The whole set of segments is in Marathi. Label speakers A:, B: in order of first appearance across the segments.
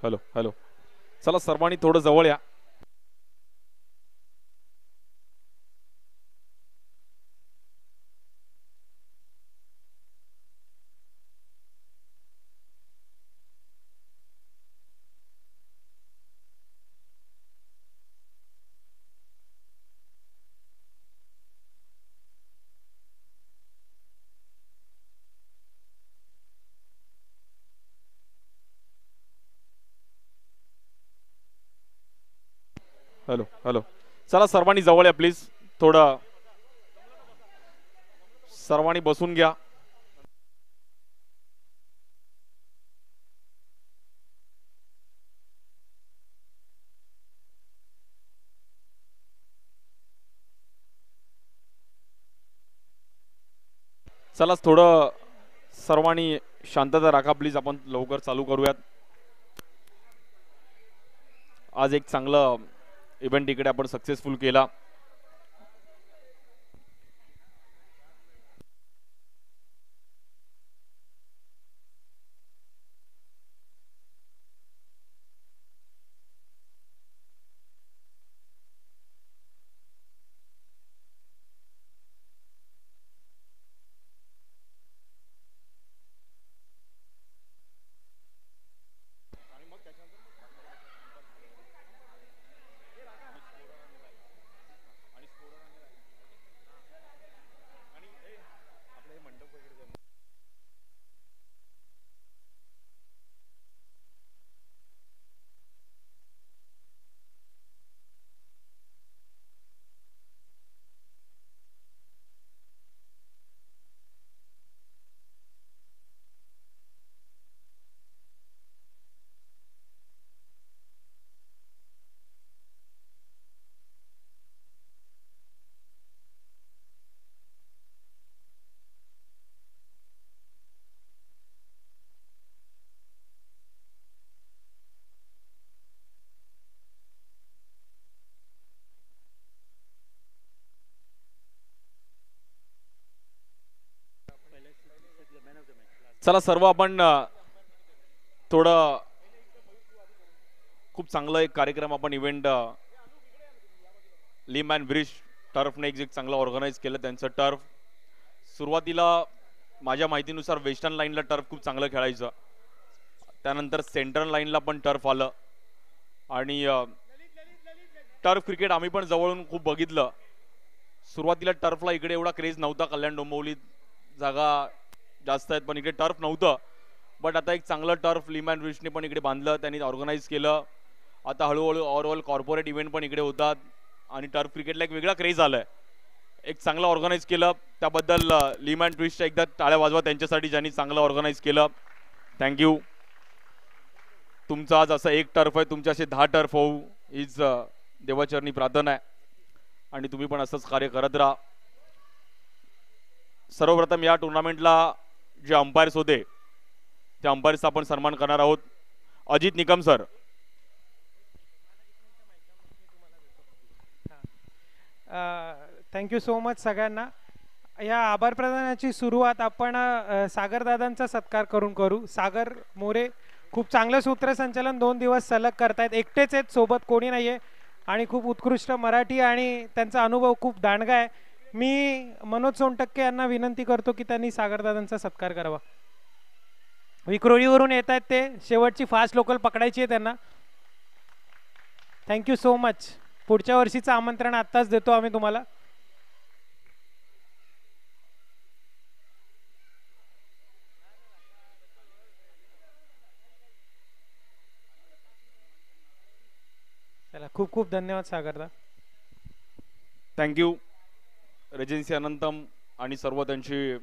A: हॅलो हॅलो, चला सर्वांनी थोडं जवळ या. हॅलो हॅलो, चला सर्वांनी जवळ या प्लीज. थोडं सर्वांनी बसून घ्या. चला थोडं सर्वांनी शांतता राखा प्लीज. आपण लवकर चालू करूयात. आज एक चांगलं इव्हेंट इकडे आपण सक्सेसफुल केला. चला सर्व आपण थोडं खूप चांगलं एक कार्यक्रम आपण इव्हेंट लिम अँड ब्रिज टर्फने एक चांगलं ऑर्गनाईज केलं. त्यांचं टर्फ सुरुवातीला माझ्या माहितीनुसार वेस्टर्न लाईनला टर्फ खूप चांगलं खेळायचं, त्यानंतर सेंट्रल लाईनला पण टर्फ आलं आणि टर्फ क्रिकेट आम्ही पण जवळून खूप बघितलं. सुरुवातीला टर्फला इकडे एवढा क्रेज नव्हता. कल्याण डोंबिवलीत जागा जास्त आहेत पण इकडे टर्फ नव्हतं. बट आता एक चांगलं टर्फ लिम अँड ब्रिजने पण इकडे बांधलं, त्यांनी ऑर्गनाईज केलं. आता हळूहळू ओव्हरऑल कॉर्पोरेट इव्हेंट पण इकडे होतात आणि टर्फ क्रिकेटला एक वेगळा क्रेज आलाय. एक चांगलं ऑर्गनाईज केलं त्याबद्दल लिम अँड ब्रिजच्या एकदा टाळ्या वाजवा त्यांच्यासाठी ज्यांनी चांगलं ऑर्गनाईज केलं. थँक्यू. तुमचं आज असं एक टर्फ आहे, तुमचे असे 10 टर्फ होऊ हीच देवाचरणी प्रार्थना आहे आणि तुम्ही पण असंच कार्य करत राहा. सर्वप्रथम या टुर्नामेंटला जे अंपायर्स होते त्या अंपायर्सचा आपण सन्मान करणार आहोत. Ajit Nikam sir.
B: Thank you so much सगळ्यांना. या आभार प्रदानाची सुरुवात आपण सागरदादांचा सत्कार करून करू. सागर मोरे खूप चांगलं सूत्रसंचालन 2 दिवस सलग करतायत. एकटेच आहेत, सोबत कोणी नाही आहे आणि खूप उत्कृष्ट मराठी आणि त्यांचा अनुभव खूप दांडगा आहे. मी मनोज सोनटक्के यांना विनंती करतो की त्यांनी सागरदादांचा सत्कार करावा. विक्रोळीवरून येत आहेत ते, शेवटची फास्ट लोकल पकडायची आहे त्यांना. Thank you so much. पुढच्या वर्षीचं आमंत्रण आत्ताच देतो आम्ही तुम्हाला. चला, खूप खूप धन्यवाद सागरदा.
A: थँक्यू रेजेन्सी अनंतम आणि सर्व त्यांची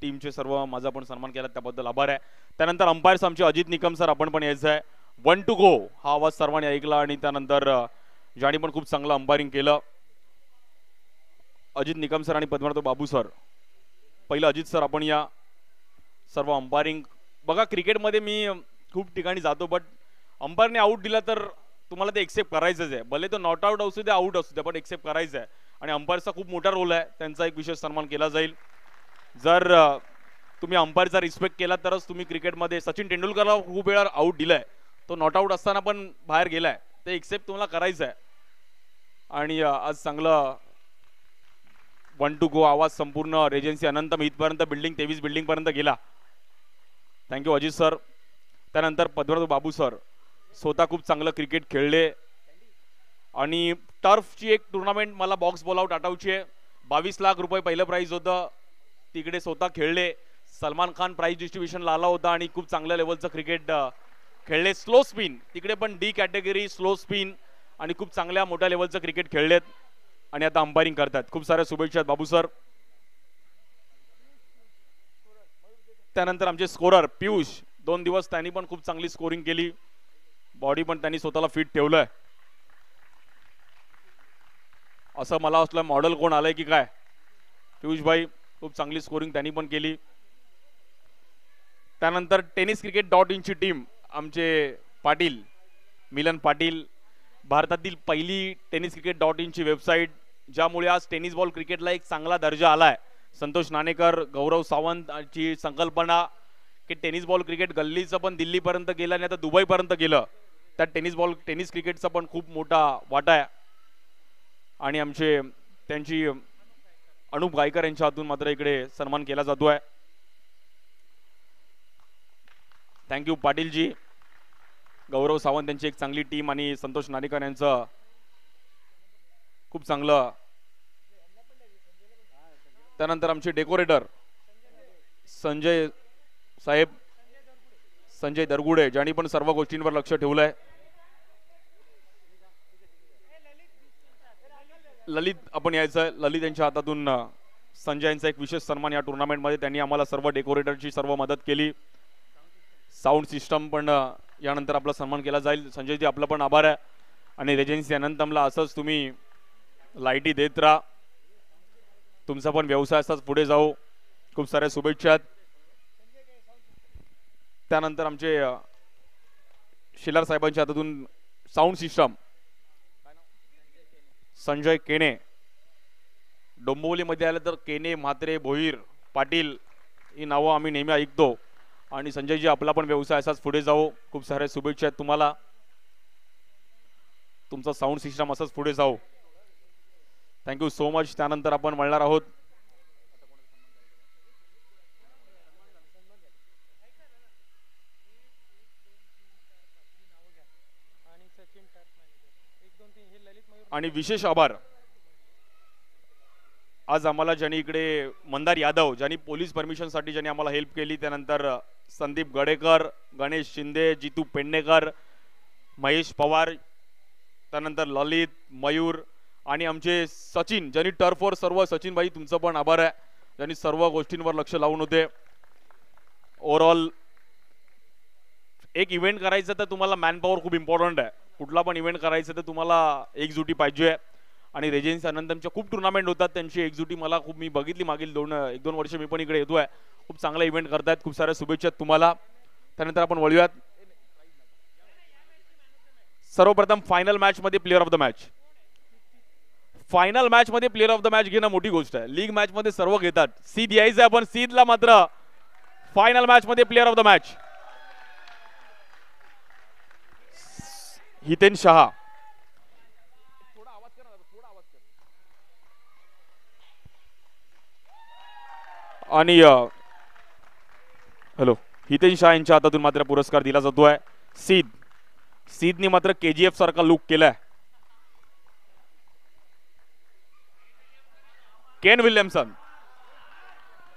A: टीमचे सर्व माझा पण सन्मान केला त्याबद्दल आभार आहे. त्यानंतर अंपायर्स आमचे अजित निकम सर, आपण पण यायचं आहे. 1 to go हा आवाज सर्वांनी ऐकला आणि त्यानंतर ज्यांनी पण खूप चांगलं अंपायरिंग केलं अजित निकम सर आणि पद्मनाभ बाबू सर. पहिलं अजित सर, आपण या. सर्व अंपायरिंग बघा, क्रिकेटमध्ये मी खूप ठिकाणी जातो बट अंपायरने आऊट दिला तर तुम्हाला ते एक्सेप्ट करायचंच आहे. भले तो नॉट आऊट असू द्या आऊट असू द्या पण एक्सेप्ट करायचं आहे आणि अंपायरचा खूप मोठा रोल आहे. त्यांचा एक विशेष सन्मान केला जाईल. जर तुम्ही अंपायरचा रिस्पेक्ट केला तरच तुम्ही क्रिकेटमध्ये, सचिन तेंडुलकरला खूप वेळा आऊट दिलाय तो नॉट आऊट असताना पण बाहेर गेलाय, ते एक्सेप्ट तुम्हाला करायचं आहे. आणि आज चांगलं 1 to go आवाज संपूर्ण रेजन्सी अनंतम इथपर्यंत बिल्डिंग 23 बिल्डिंग पर्यंत गेला. Thank you Ajit sir. त्यानंतर पद्मनाभ बाबू सर स्वतः खूप चांगलं क्रिकेट खेळले. आणि टर्फची एक टुर्नामेंट मला बॉक्स बॉल आउट आठवची आहे. 22 लाख रुपये पहिलं प्राईज होतं, तिकडे स्वतः खेळले. सलमान खान प्राईज डिस्ट्रीब्युशनला आला होता आणि खूप चांगल्या लेवलचं क्रिकेट खेळले. स्लो स्पिन तिकडे पण डी कॅटेगरी स्लो स्पिन आणि खूप चांगल्या मोठ्या लेवलचं क्रिकेट खेळलेत आणि आता अंपायरिंग करतात. खूप साऱ्या शुभेच्छा बाबू सर. त्यानंतर आमचे स्कोरर पियुष, 2 दिवस त्यांनी पण खूप चांगली स्कोरिंग केली. बॉडी पण त्यांनी स्वतःला फिट ठेवलंय. असं मला असलं मॉडेल कोण आलंय की काय. पियुष भाई खूप चांगली स्कोरिंग त्यांनी पण केली. त्यानंतर टेनिस क्रिकेट .inची टीम आमचे पाटील मिलन पाटील, भारतातील पहिली टेनिस क्रिकेट .inची वेबसाईट, ज्यामुळे आज टेनिस बॉल क्रिकेटला एक चांगला दर्जा आलाय. संतोष नाणेकर, गौरव सावंतची संकल्पना की टेनिस बॉल क्रिकेट गल्लीचं पण दिल्लीपर्यंत गेलं आणि आता दुबईपर्यंत गेलं. त्यात टेनिस क्रिकेटचा पण खूप मोठा वाटा आहे. आणि आमचे त्यांची अनुप गायकर यांच्या हातून मात्र इकडे सन्मान केला जातोय. थँक्यू पाटीलजी. गौरव सावंत यांची एक चांगली टीम आणि संतोष नाणेकर यांचं खूप चांगलं. त्यानंतर आमचे डेकोरेटर संजय साहेब, संजय दरगुडे, ज्यांनी पण सर्व गोष्टींवर लक्ष ठेवलंय. ललित आपण यायचं, ललित यांच्या हातातून संजय यांचा एक विशेष सन्मान या टुर्नामेंटमध्ये. त्यांनी आम्हाला सर्व डेकोरेटरची सर्व मदत केली. साऊंड सिस्टम पण यानंतर आपला सन्मान केला जाईल. संजयजी आपला पण आभार आहे. आणि रेजन्सी अनंतमला असंच तुम्ही लाईटी देत राहा, तुमचा पण व्यवसाय असाच पुढे जाऊ. खूप साऱ्या शुभेच्छा. त्यानंतर आमचे शिलार साहेबांच्या हातातून साऊंड सिस्टम संजय केणे. डोंबिवलीमध्ये आलं तर केणे, म्हात्रे, भोईर, पाटील ही नावं आम्ही नेहमी ऐकतो. आणि संजयजी आपला पण व्यवसाय असाच पुढे जाऊ. खूप साऱ्या शुभेच्छा आहेत तुम्हाला. तुमचा साऊंड सिस्टम असाच पुढे जाऊ. Thank you so much. त्यानंतर आपण म्हणणार आहोत आणि विशेष आभार आज आम्हाला ज्यांनी इकडे मंदार यादव, ज्यांनी पोलीस परमिशनसाठी ज्यांनी आम्हाला हेल्प केली. त्यानंतर संदीप गडेकर, गणेश शिंदे, जितू पेडणेकर, महेश पवार, त्यानंतर ललित, मयूर आणि आमचे सचिन, ज्यांनी टर्फवर सर्व. सचिन भाई तुमचं पण आभार आहे, ज्यांनी सर्व गोष्टींवर लक्ष लावून होते. ओव्हरऑल एक इव्हेंट करायचं तर तुम्हाला मॅनपॉवर खूप इम्पॉर्टंट आहे. कुठला पण इव्हेंट करायचं तर तुम्हाला एकजुटी पाहिजे. आणि रेजन्सी अनंतमच्या खूप टुर्नामेंट होतात, त्यांची एकजुटी मला खूप मी बघितली मागील 1-2 वर्ष मी पण इकडे येतोय. खूप चांगला इव्हेंट करतायत. खूप साऱ्या शुभेच्छा तुम्हाला. त्यानंतर आपण वळूयात सर्वप्रथम फायनल मॅच मध्ये player of the match. Final match मध्ये प्लेअर ऑफ द मॅच घेणं मोठी गोष्ट आहे. लीग मॅच मध्ये सर्व घेतात, सीद यायचं आपण सीदला मात्र फायनल मॅच मध्ये player of the match Hiten Shah. आणि हॅलो, हितेन शहा यांच्या हातातून मात्र पुरस्कार दिला जातोय. सीदनी मात्र KGF सारखा लुक केलाय. केन विल्यमसन,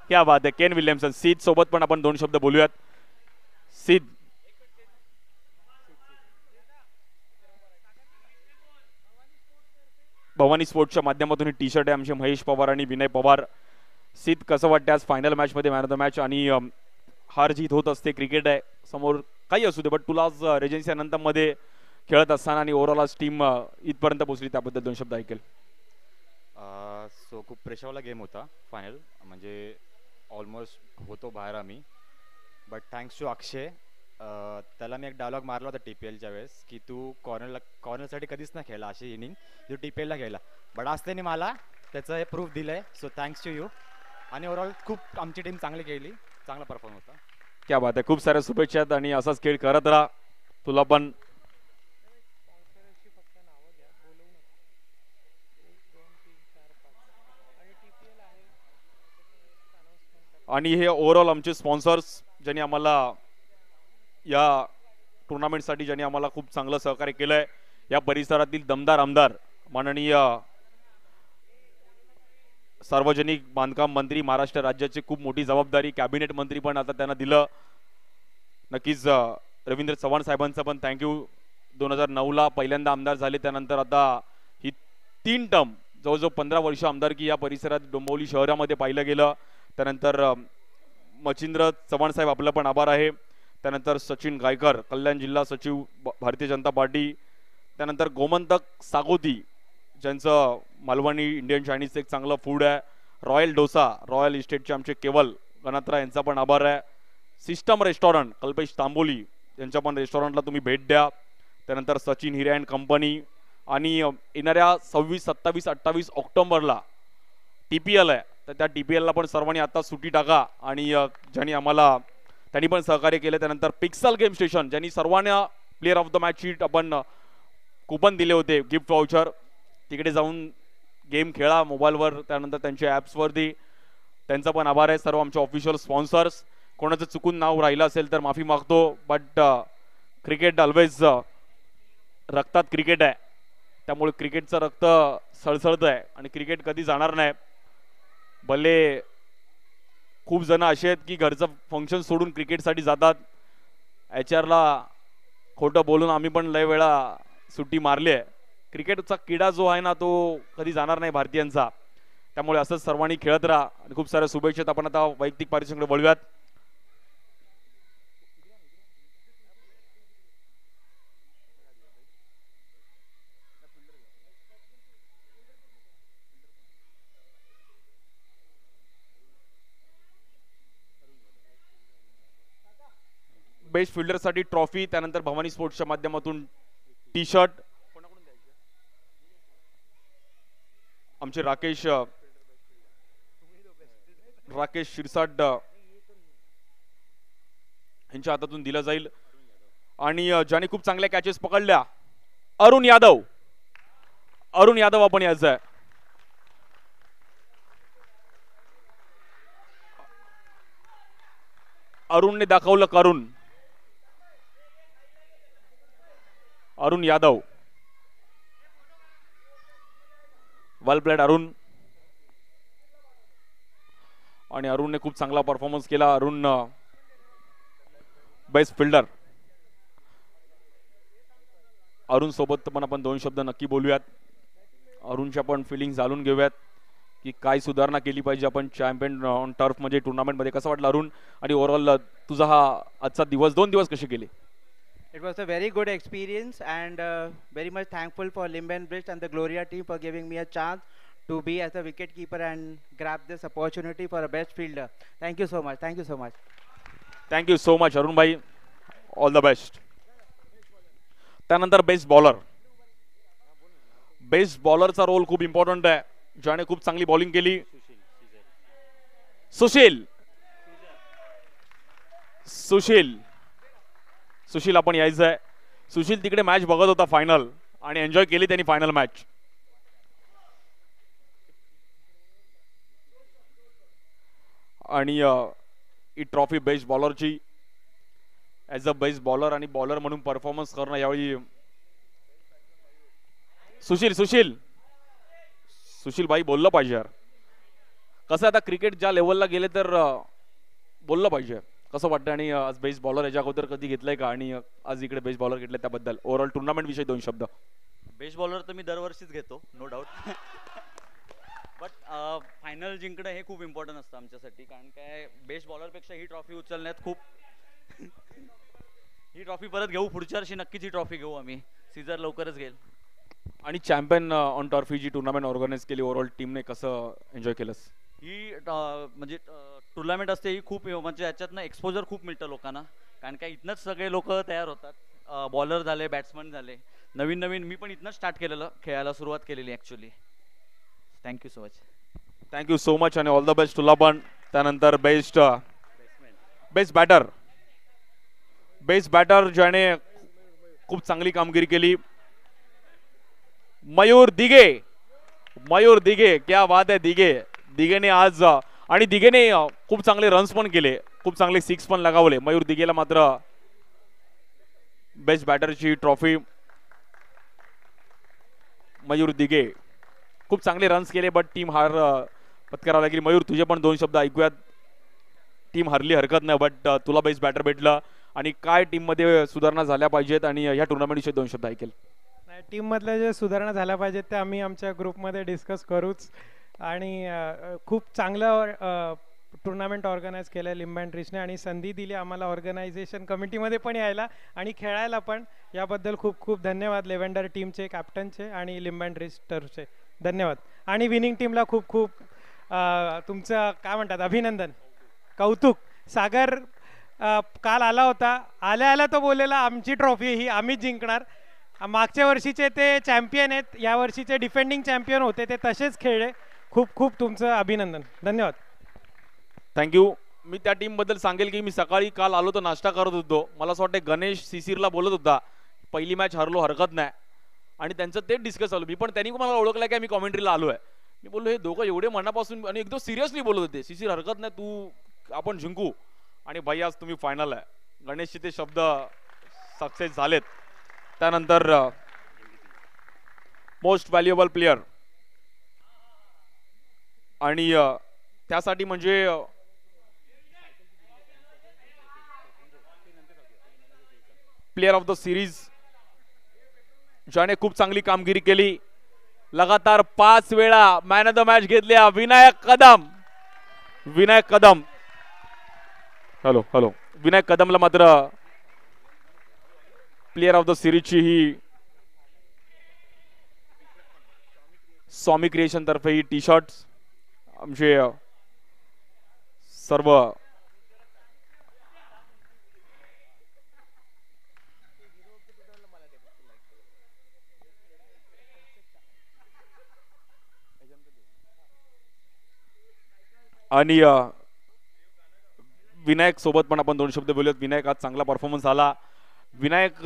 A: क्या बात आहे. Kane Williamson. सीद सोबत पण आपण 2 शब्द बोलूयात. सीद भवानी स्पोर्ट्सच्या माध्यमातून ही टी शर्ट आहे आमचे महेश पवार आणि विनय पवार. सीद कसं वाटतं आज फायनल मॅच मध्ये मॅन ऑफ द मॅच. आणि हार जीत होत असते, क्रिकेट आहे, समोर काही असू दे, बट तुला आज रेजन्सी अनंतम मध्ये खेळत असताना आणि ओव्हरऑल आज टीम इथपर्यंत पोहोचली, त्याबद्दल 2 शब्द ऐकेल.
C: सो खूप प्रेशरवाला गेम होता फायनल, म्हणजे ऑलमोस्ट होतो बाहेर आम्ही. बट थँक्स टू अक्षय, त्याला मी एक डायलॉग मारला होता TPLच्या वेळेस की तू कॉर्नरसाठी कधीच नाही खेळला अशी इनिंग, तू TPLला खेळला. बट आज त्याने मला त्याचं हे प्रूफ दिलं आहे. So thanks to you. आणि ओव्हरऑल खूप आमची टीम चांगली खेळली, चांगला परफॉर्म होता.
A: क्या बात आहे. खूप साऱ्या शुभेच्छा आणि असाच खेळ करत राहा. तुला पण. आणि हे ओव्हरऑल आमचे स्पॉन्सर्स ज्यांनी आम्हाला या टुर्नामेंटसाठी ज्यांनी आम्हाला खूप चांगलं सहकार्य केलंय. या परिसरातील दमदार आमदार माननीय सार्वजनिक बांधकाम मंत्री, महाराष्ट्र राज्याची खूप मोठी जबाबदारी, कॅबिनेट मंत्री पण आता त्यांना दिलं. नक्कीच रवींद्र चव्हाण साहेबांचं पण थँक्यू. 2009ला पहिल्यांदा आमदार झाले, त्यानंतर आता ही 3 टर्म जवळजवळ 15 वर्ष आमदारकी या परिसरात डोंबिवली शहरामध्ये पाहिलं गेलं. त्यानंतर मच्छिंद्र चव्हाण साहेब आपलं पण आभार आहे. त्यानंतर सचिन गायकर, कल्याण जिल्हा सचिव भारतीय जनता पार्टी. त्यानंतर गोमंतक सागोती ज्यांचं मालवणी इंडियन चायनीजचं एक चांगलं फूड आहे. रॉयल डोसा, रॉयल इस्टेटचे आमचे केवल गणात्रा यांचा पण आभार आहे. सिस्टम रेस्टॉरंट कल्पेश तांबोली यांच्या पण रेस्टॉरंटला तुम्ही भेट द्या. त्यानंतर सचिन हिरे अँड कंपनी. आणि येणाऱ्या 26, 27, 28 ऑक्टोबरला TPL आहे, तर त्या TPLला पण सर्वांनी आता सुट्टी टाका. आणि ज्यांनी आम्हाला त्यांनी पण सहकार्य केले. त्यानंतर पिक्सल गेम स्टेशन ज्यांनी सर्वांना प्लेअर ऑफ द मॅच आपण कुपन दिले होते, गिफ्ट वाउचर, तिकडे जाऊन गेम खेळा मोबाईलवर, त्यानंतर त्यांच्या ॲप्सवरती. त्यांचा पण आभार आहे. सर्व आमचे ऑफिशियल स्पॉन्सर्स. कोणाचं चुकून नाव राहिलं असेल तर माफी मागतो. बट क्रिकेट ऑलवेज रक्तात क्रिकेट आहे, त्यामुळे क्रिकेटचं रक्त सळसळतं आहे आणि क्रिकेट कधी जाणार नाही. भले खूप जण असे आहेत की घरचं फंक्शन सोडून क्रिकेटसाठी जातात. HR ला खोटं बोलून आम्ही पण लय वेळा सुट्टी मारली आहे. क्रिकेटचा किडा जो आहे ना तो कधी जाणार नाही भारतीयांचा. त्यामुळे असंच सर्वांनी खेळत राहा आणि खूप साऱ्या शुभेच्छा. आपण आता वैयक्तिक पारितोषिकाकडे वळूयात. बेस्ट फिल्डरसाठी ट्रॉफी, त्यानंतर भवानी स्पोर्ट्सच्या माध्यमातून टी-शर्ट. आमचे राकेश शिरसाट यांच्या हातातून दिलं जाईल. आणि ज्याने खूप चांगल्या कॅचेस पकडल्या, अरुण यादव आपण यायचं आहे. अरुणने दाखवलं करून. अरुण यादव, वेल प्लेड अरुण. आणि अरुणने खूप चांगला परफॉर्मन्स केला. Arun best fielder. अरुण सोबत पण आपण 2 शब्द नक्की बोलूयात. अरुणच्या पण फिलिंग जाणून घेऊयात की काय सुधारणा केली पाहिजे आपण चॅम्पियन ऑन टर्फ म्हणजे टुर्नामेंट मध्ये. कसं वाटलं अरुण? आणि ओव्हरऑल तुझा हा आजचा दिवस, 2 दिवस कसे गेले?
D: It was a very good experience and very much thankful for Limben Bridge and the Gloria team for giving me a chance to be as a wicket keeper and grab this opportunity for a best fielder. Thank you so much. Thank you so much.
A: Thank you so much Arun भाई, ऑल द बेस्ट. त्यानंतर बेस्ट बॉलर. बेस्ट बॉलरचा रोल खूप इम्पॉर्टंट आहे, ज्याने खूप चांगली बॉलिंग केली. सुशील आपण यायचं आहे. सुशील तिकडे मॅच बघत होता फायनल आणि एन्जॉय केली त्यांनी फायनल मॅच. आणि ही ट्रॉफी बेस्ट बॉलरची. ॲज अ बेस्ट बॉलर आणि बॉलर म्हणून परफॉर्मन्स करणं यावेळी सुशील भाई बोललं पाहिजे यार. कसं आता क्रिकेट ज्या लेवलला गेले तर बोललं पाहिजे. कसं वाटतं? आणि आज बेस्ट बॉलर याच्या अगोदर कधी घेतलंय का? आणि आज इकडे बेस्ट बॉलर घेतलं त्याबद्दल ओव्हरऑल टुर्नामेंट विषयी 2 शब्द.
E: बेस्ट बॉलर तर मी दरवर्षीच घेतो, नो डाऊट. बट फायनल जिंकणं हे खूप इम्पॉर्टंट असतं आमच्यासाठी, कारण काय बेस्ट बॉलरपेक्षा ही ट्रॉफी उचलण्यात खूप ही ट्रॉफी परत घेऊ पुढच्या वर्षी, नक्कीच ही ट्रॉफी घेऊ आम्ही. सीझर लवकरच घेईल.
A: आणि चॅम्पियन ऑन टर्फ जी टुर्नामेंट ऑर्गनाईज केली ओव्हरऑल टीमने, कसं एन्जॉय केलंस?
E: ही म्हणजे टुर्नामेंट असते ही खूप म्हणजे याच्यातनं एक्सपोजर खूप मिळतं लोकांना, कारण काय इथनंच सगळे लोक तयार होतात. बॉलर झाले, बॅट्समन झाले, नवीन मी पण इथनंच स्टार्ट केलेलं खेळायला सुरुवात केलेली actually. Thank you so much.
A: Thank you so much आणि ऑल द बेस्ट तुला पण. त्यानंतर बेस्ट बॅटर ज्याने खूप चांगली कामगिरी केली. मयूर दिघे क्या बात आहे. दिघेने आज आणि दिघेने खूप चांगले रन्स पण केले, खूप चांगले सिक्स पण लगावले. मयूर दिघेला मात्र बेस्ट बॅटरची ट्रॉफी. मयूर दिघे खूप चांगले रन्स केले बट टीम हार पत्करावी लागली. मयूर तुझे पण दोन शब्द ऐकूयात. टीम हरली हरकत नाही बट तुला बेस्ट बॅटर भेटलं आणि काय टीम मध्ये सुधारणा झाल्या पाहिजेत आणि ह्या टुर्नामेंट विषयी दोन शब्द ऐकेल.
B: टीम मधल्या जे सुधारणा झाल्या पाहिजेत ते आम्ही आमच्या ग्रुपमध्ये डिस्कस करूच. आणि खूप चांगलं टुर्नामेंट ऑर्गनाईज केलं आहे लिंब अँड रिचने आणि संधी दिली आम्हाला ऑर्गनायझेशन कमिटीमध्ये पण यायला आणि खेळायला पण. याबद्दल खूप खूप धन्यवाद लेव्हेंडर टीमचे, कॅप्टनचे आणि लिंब अँड रिच टर्फचे धन्यवाद. आणि विनिंग टीमला खूप खूप तुमचं काय म्हणतात अभिनंदन, कौतुक. सागर काल आला होता, आल्या तो बोललेला आमची ट्रॉफी ही आम्हीच जिंकणार. मागच्या वर्षीचे ते चॅम्पियन आहेत, या वर्षीचे डिफेंडिंग चॅम्पियन होते, ते तसेच खेळले. खूप खूप तुमचं अभिनंदन, धन्यवाद.
A: थँक्यू. मी त्या टीम बद्दल सांगेल की मी सकाळी काल आलो तर नाश्ता करत होतो. मला असं वाटतं गणेश सिसिरला बोलत होता पहिली मॅच हरलो हरकत नाही आणि त्यांचं तेच डिस्कस चालू. मी पण त्यांनी मला ओळखलं की मी कॉमेंट्रीला आलो आहे. मी बोललो हे दोघं एवढे मनापासून आणि एकदम सिरियसली बोलत होते, सिसिर हरकत नाही, तू आपण जिंकू. आणि भाई आज तुम्ही फायनल आहे. गणेशचे ते शब्द सक्सेस झालेत. त्यानंतर मोस्ट व्हॅल्युएबल प्लेयर आणि त्यासाठी म्हणजे प्लेयर ऑफ द सिरीज ज्याने खूप चांगली कामगिरी केली, लगातार 5 वेळा मॅन ऑफ द मॅच घेतल्या, विनायक कदम. हॅलो विनायक कदमला मात्र प्लेयर ऑफ द सिरीजची ही स्वामी क्रिएशन तर्फे ही टी शर्ट आमचे सर्व आणि विनायक सोबत पण आपण दोन शब्द बोलूयात. विनायक आज चांगला परफॉर्मन्स आला. विनायक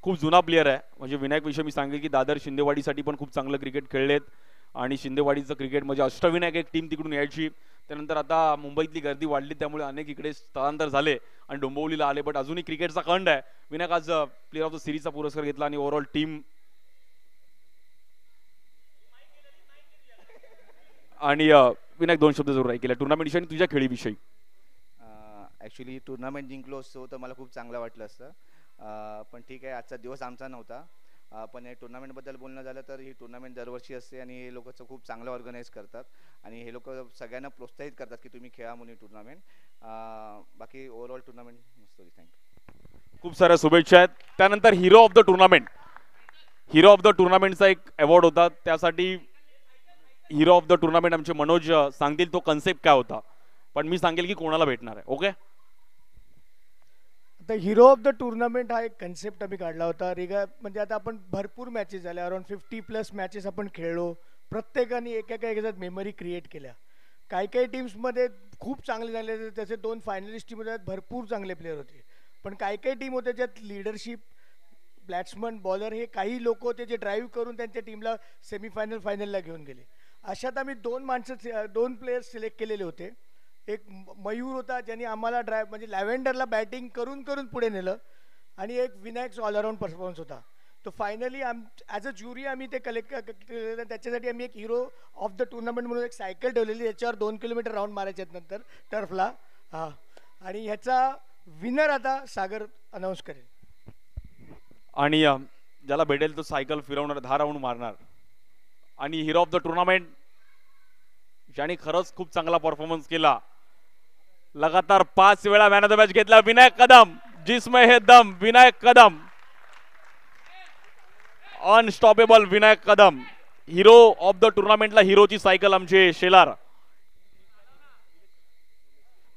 A: खूप जुना प्लेयर आहे. म्हणजे विनायक विषयी मी सांगेल की दादर शिंदेवाडीसाठी पण खूप चांगलं क्रिकेट खेळलेत आणि शिंदेवाडीचं क्रिकेट म्हणजे अष्टविनायक एक टीम तिकडून यायची. त्यानंतर आता मुंबईतली गर्दी वाढली त्यामुळे अनेक इकडे स्थलांतर झाले आणि डोंबिवलीला आले. बट अजूनही क्रिकेटचा खंड आहे. विनायक आज प्लेयर ऑफ द सिरीजचा पुरस्कार घेतला आणि ओव्हरऑल टीम आणि विनायक दोन शब्द जरूर ऐकले टुर्नामेंट विषयी आणि तुझ्या खेळीविषयी.
F: ॲक्च्युली टुर्नामेंट जिंकलो असतो तर मला खूप चांगलं वाटलं असतं. पण ठीक आहे, आजचा दिवस आमचा नव्हता. पण हे टुर्नामेंटबद्दल बोलणं झालं तर ही टुर्नामेंट दरवर्षी असते आणि हे लोक खूप चांगलं ऑर्गनाईज करतात आणि हे लोक सगळ्यांना प्रोत्साहित करतात की तुम्ही खेळा म्हणून टुर्नामेंट. बाकी ओव्हरऑल टुर्नामेंट मस्त होती. थँक्यू.
A: खूप साऱ्या शुभेच्छा आहेत. त्यानंतर हिरो ऑफ द टुर्नामेंटचा एक अवॉर्ड होता. त्यासाठी हिरो ऑफ द टुर्नामेंट आमचे मनोज सांगतील तो कन्सेप्ट काय होता, पण मी सांगेल की कोणाला भेटणार आहे. ओके.
G: आता हिरो ऑफ द टुर्नामेंट हा एक कन्सेप्ट आम्ही काढला होता. म्हणजे आता आपण भरपूर मॅचेस झाल्या, अराउंड 50+ मॅचेस आपण खेळलो. प्रत्येकाने एकेकाच्या मेमरी क्रिएट केल्या. काही टीम्समध्ये खूप चांगले झाले, त्याचे 2 फायनलिस्ट टीममध्ये भरपूर चांगले प्लेयर होते. पण काही टीम होते ज्यात लिडरशिप, बॅट्समन, बॉलर हे काही लोक होते जे ड्राईव्ह करून त्यांच्या टीमला सेमीफायनल फायनलला घेऊन गेले. अशात आम्ही 2 प्लेयर्स सिलेक्ट केलेले होते. एक मयूर होता ज्यांनी आम्हाला म्हणजे लॅव्हेंडरला बॅटिंग करून करून पुढे नेलं आणि एक विनायकचा ऑलराऊंड परफॉर्मन्स होता. तो फायनली ॲज अ ज्युरी आम्ही ते कलेक्ट केलेलं. त्याच्यासाठी आम्ही एक हिरो ऑफ द टुर्नामेंट म्हणून एक सायकल ठेवलेली, त्याच्यावर 2 किलोमीटर राऊंड मारायचे आहेत नंतर टर्फला. हां, आणि ह्याचा विनर आता सागर अनाऊन्स करेल.
A: आणि ज्याला भेटेल तो सायकल फिरवणार, 10 राऊंड मारणार. आणि हिरो ऑफ द टुर्नामेंट ज्याने खरंच खूप चांगला परफॉर्मन्स केला, लगातार 5 वेळा मॅन ऑफ द मॅच घेतला, विनायक कदम. जिसमें है दम, Vinayak Kadam. Unstoppable Vinayak Kadam. Hero of the टुर्नामेंटला हिरोची सायकल आमचे शेलार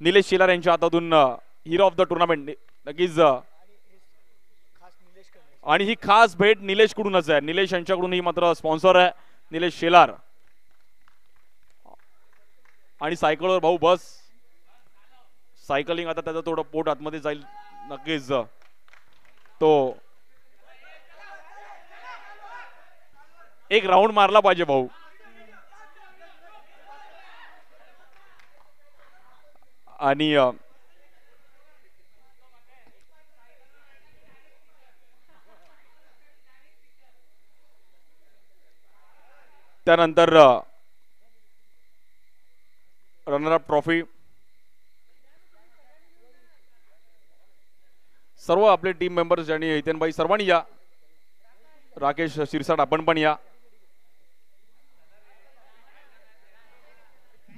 A: निलेश शेलार यांच्या हातातून हिरो ऑफ द टुर्नामेंट नक्कीच. आणि ही खास भेट निलेश कडूनच आहे. निलेश यांच्याकडून ही मात्र स्पॉन्सर आहे निलेश शेलार. आणि सायकलवर भाऊ बस. सायकलिंग आता त्याचं थोडं पोट आतमध्ये जाईल नक्कीच. तो एक राऊंड मारला पाहिजे भाऊ. आणि त्यानंतर रनर अप ट्रॉफी सर्व आपले टीम मेंबर्स ज्यांनी हितेनबाई सर्वांनी या. राकेश शिरसाट आपण पण या.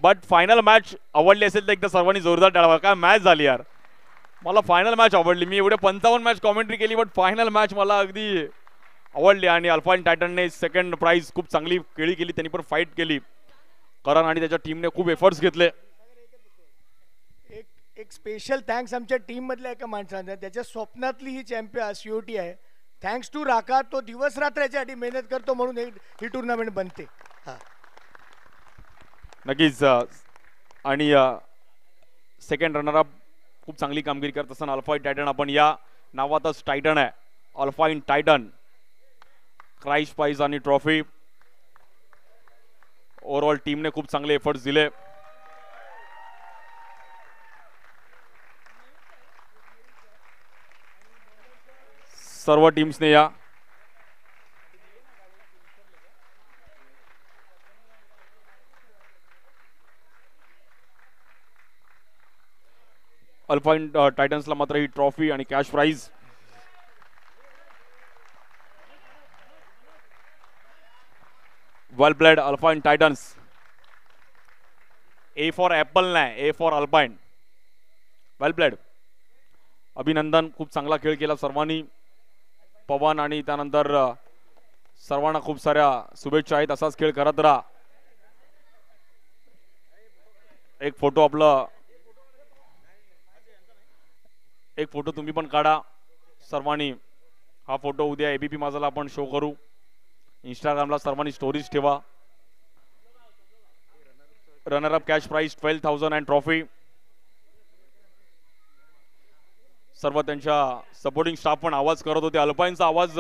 A: बट फायनल मॅच आवडली असेल तर एकदा सर्वांनी जोरदार टाळावा. काय मॅच झाली यार. मला फायनल मॅच आवडली. मी एवढे 55 मॅच कॉमेंट्री केली बट फायनल मॅच मला अगदी आवडली. आणि अल्फाईन टायटनने सेकंड प्राइज खूप चांगली खेळी केली. त्यांनी पण फाईट केली. करण आणि त्याच्या टीमने खूप एफर्ट्स घेतले.
G: एक स्पेशल थँक्स आमच्या टीम मधल्या एका माणसाने, त्याच्या स्वप्नातली ही चॅम्पियन सीओटी आहे. Thanks to Raka. तो दिवस रात्र याच्यासाठी मेहनत करतो म्हणून ही टुर्नामेंट बनते. हा
A: नक्कीच. आणि सेकंड रनरअप खूप चांगली कामगिरी करत असताना अल्फाईन टायटन, आपण या नावातच टायटन आहे. अल्फाईन टायटन क्राइस्ट प्राइज आणि ट्रॉफी. ओव्हरऑल टीमने खूप चांगले एफर्ट्स दिले. सर्व टीम्सने या. अल्फाईन टायटन्सला मात्र ही ट्रॉफी आणि cash prize. Well played Alpine Titans. A for apple नाही, A for Alpine. Well played. अभिनंदन. खूप चांगला खेळ केला सर्वांनी. पवन आणि त्यानंतर सर्वांना खूप साऱ्या शुभेच्छा आहेत. असाच खेळ करत राहा. एक फोटो तुम्ही पण काढा सर्वांनी. हा फोटो उद्या एबीपी माझाला आपण शो करू. इंस्टाग्रामला सर्वांनी स्टोरीज ठेवा. Runner up cash prize 12,000 and trophy. सर्व त्यांच्या सपोर्टिंग स्टाफ पण आवाज करत होते. अल्पाईनचा आवाज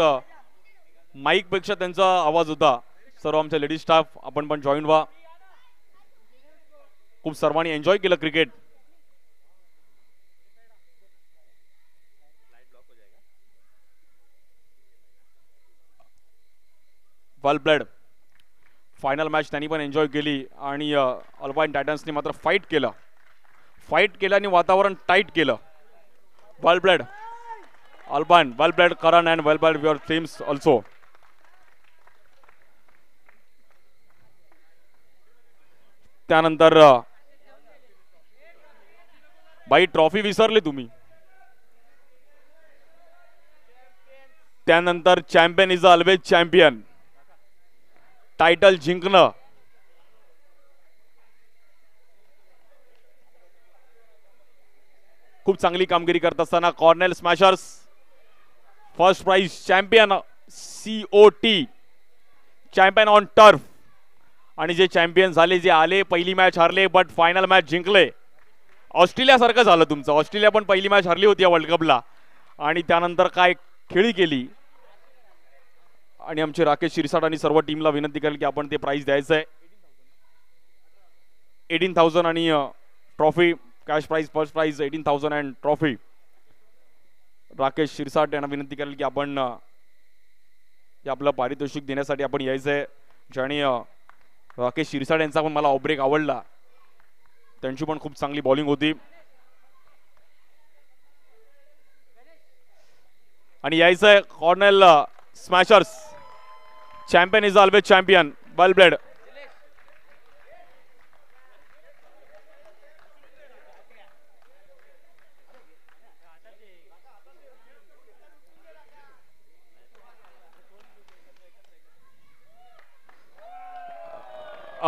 A: माईक पेक्षा त्यांचा आवाज होता. सर्व आमच्या लेडीज स्टाफ आपण पण जॉईन व्हा. खूप सर्वांनी एन्जॉय केलं क्रिकेट. वेल प्लेड. फायनल मॅच त्यांनी पण एन्जॉय केली. आणि अल्पाईन टायटन्सने मात्र फाईट केलं आणि वातावरण टाईट केलं. Well played alpine. Well played Karan and well played your teams also. त्यानंतर बाई ट्रॉफी विसरले तुम्ही. त्यानंतर champion is always champion. Title जिंकणं खूप चांगली कामगिरी करत असताना Cornell smashers first prize champion COT champion on turf. आणि जे चॅम्पियन झाले, जे आले, पहिली मॅच हारले बट फायनल मॅच जिंकले. ऑस्ट्रेलिया सारखं झालं तुमचं. ऑस्ट्रेलिया पण पहिली मॅच हरली होती या वर्ल्ड कपला आणि त्यानंतर काय खेळी केली. आणि आमचे राकेश शिरसाट आणि सर्व टीमला विनंती करेल की आपण ते प्राइज द्यायचं आहे. 18,000 आणि trophy. Cash prize first prize 18,000 and trophy. Rakesh Shirsat यांना विनंती करेल की आपण आपलं पारितोषिक देण्यासाठी आपण यायचंय. ज्याने राकेश शिरसाट यांचा पण मला ऑफब्रेक आवडला. त्यांची पण खूप चांगली बॉलिंग होती. आणि यायचंय Cornell smashers. Champion is always champion. Well played.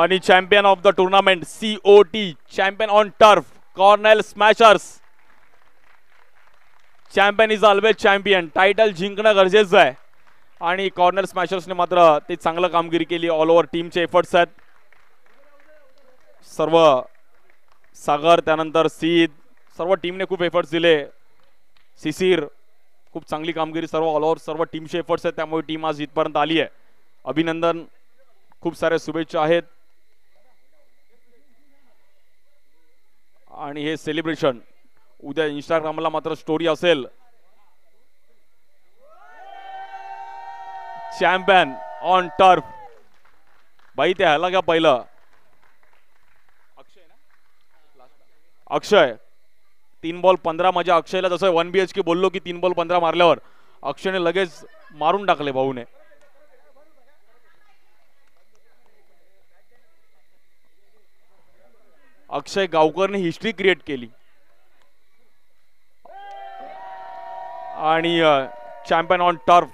A: आणि champion of the tournament COT champion on turf Cornell smashers. Champion is always champion. Title जिंकणं गरजेचं आहे आणि कॉर्नेल स्मॅशर्सने मात्र ते चांगलं कामगिरी केली. ऑल ओव्हर टीमचे एफर्ट्स आहेत सर्व. सागर त्यानंतर सीद सर्व टीमने खूप एफर्ट्स दिले. शिशिर खूप चांगली कामगिरी. सर्व ऑल ओव्हर सर्व टीमचे एफर्ट्स आहेत त्यामुळे टीम आज इथपर्यंत आली आहे. अभिनंदन, खूप साऱ्या शुभेच्छा आहेत. आणि हे सेलिब्रेशन उद्या इंस्टाग्रामला मात्र स्टोरी असेल. Champion on turf. बाई ते ह्याला का पहिलं अक्षय 3 बॉल 15. माझ्या अक्षयला जसं 1 BHK बोललो की 3 बॉल 15 मारल्यावर अक्षयने लगेच मारून टाकले भाऊने. अक्षय गावकरने हिस्ट्री क्रिएट केली आणि चॅम्पियन ऑन टर्फ